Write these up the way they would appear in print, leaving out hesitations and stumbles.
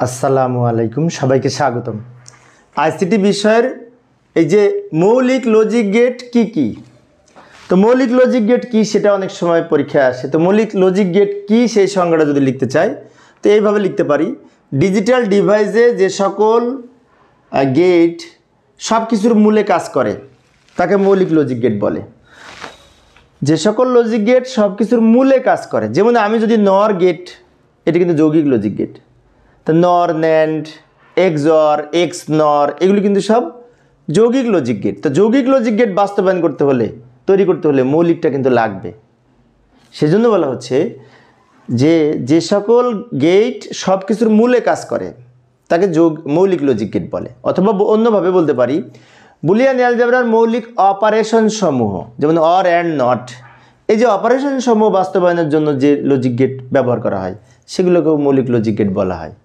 আসসালামু আলাইকুম, সবাইকে স্বাগতম। আইসিটি বিষয়ের এই যে মৌলিক লজিক গেট কি কি, তো মৌলিক লজিক গেট কি সেটা অনেক সময় পরীক্ষায় আসে। তো মৌলিক লজিক গেট কি সেই সংজ্ঞাটা যদি লিখতে চাই তো এইভাবে লিখতে পারি, ডিজিটাল ডিভাইসে যে সকল গেট সব কিছুর মূলে কাজ করে তাকে মৌলিক লজিক গেট বলে। যে সকল লজিক গেট সব কিছুর মূলে কাজ করে, যেমন আমি যদি নর গেট, এটা কিন্তু যৌগিক লজিক গেট। তো নর, ন্যান্ড, এক্সঅর, এক্স নর, এগুলি কিন্তু সব যৌগিক লজিক গেট। তো যৌগিক লজিক গেট বাস্তবায়ন করতে হলে, তৈরি করতে হলে মৌলিকটা কিন্তু লাগবে। সেজন্য বলা হচ্ছে যে যে সকল গেট সব কিছুর মূলে কাজ করে তাকে মৌলিক লজিক গেট বলে। অথবা অন্যভাবে বলতে পারি, বুলিয়ান অ্যালজেব্রার মৌলিক অপারেশন সমূহ, যেমন অর অ্যান্ড নট, এই যে অপারেশন সমূহ বাস্তবায়নের জন্য যে লজিক গেট ব্যবহার করা হয় সেগুলোকেও মৌলিক লজিক গেট বলা হয়।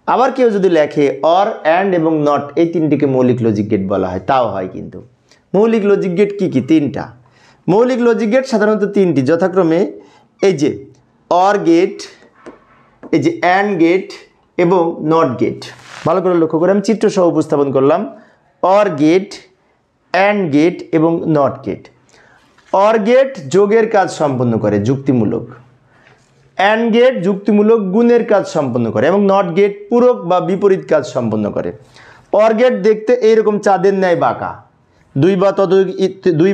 আবার কেউ যদি লেখে অর, অ্যান্ড এবং নট, এই তিনটিকে মৌলিক লজিক গেট বলা হয়, তাও হয়। কিন্তু মৌলিক লজিক গেট কি কি? তিনটা মৌলিক লজিক গেট, সাধারণত তিনটি, যথাক্রমে এই যে অর গেট, এই যে অ্যান্ড গেট এবং নট গেট। ভালো করে লক্ষ্য করে আমি চিত্র সহ উপস্থাপন করলাম। অর গেট, অ্যান্ড গেট এবং নট গেট। অর গেট যোগের কাজ সম্পন্ন করে, যুক্তিমূলক। অ্যান্ড গেট যুক্তিমূলক গুণের কাজ সম্পন্ন করে এবং নট গেট পূরক বা বিপরীত কাজ সম্পন্ন করে। অর গেট দেখতে এইরকম চাঁদের ন্যায় বাঁকা, দুই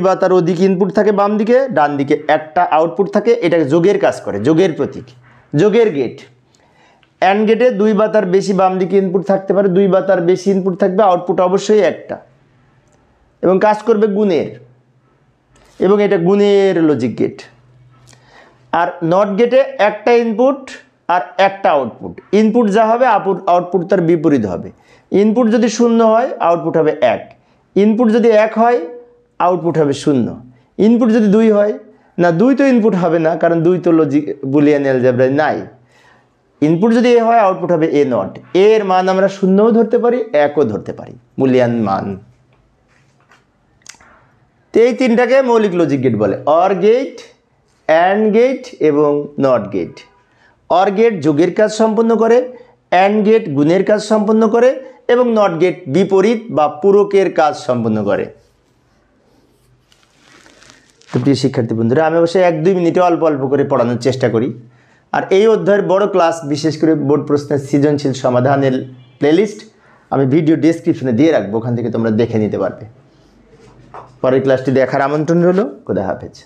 বা তার অধিক ইনপুট থাকে বাম দিকে, ডান দিকে একটা আউটপুট থাকে, এটাকে যোগের কাজ করে, যোগের প্রতীক, যোগের গেট। অ্যান্ড গেটে দুই বা তার বেশি বাম দিকে ইনপুট থাকতে পারে, দুই বা তার বেশি ইনপুট থাকবে, আউটপুট অবশ্যই একটা, এবং কাজ করবে গুণের, এবং এটা গুণের লজিক গেট। আর নট গেটে একটা ইনপুট আর একটা আউটপুট, ইনপুট যা হবে আউটপুট তার বিপরীত হবে। ইনপুট যদি শূন্য হয় আউটপুট হবে এক, ইনপুট যদি এক হয় আউটপুট হবে শূন্য, ইনপুট যদি দুই হয়, না দুই তো ইনপুট হবে না, কারণ দুই তো লজিক বুলিয়ান অ্যালজেব্রায় নাই। ইনপুট যদি এ হয় আউটপুট হবে এ নট, এর মান আমরা শূন্যও ধরতে পারি, একও ধরতে পারি, বুলিয়ান মান। তো এই তিনটাকে মৌলিক লজিক গেট বলে, অর গেট, অ্যান্ড গেট এবং নট গেট। অর গেট যোগের কাজ সম্পন্ন করে, অ্যান্ড গেট গুণের কাজ সম্পন্ন করে এবং নট গেট বিপরীত বা পূরকের কাজ সম্পন্ন করে। তো প্রিয় শিক্ষার্থী বন্ধুরা, আমি অবশ্যই 1-2 মিনিটে অল্প অল্প করে পড়ানোর চেষ্টা করি। আর এই অধ্যায়ের বড় ক্লাস, বিশেষ করে বোর্ড প্রশ্নের সৃজনশীল সমাধানের প্লেলিস্ট আমি ভিডিও ডেসক্রিপশনে দিয়ে রাখবো, ওখান থেকে তোমরা দেখে নিতে পারবে। পরের ক্লাসটি দেখার আমন্ত্রণ রইল। খোদা হাফেজ।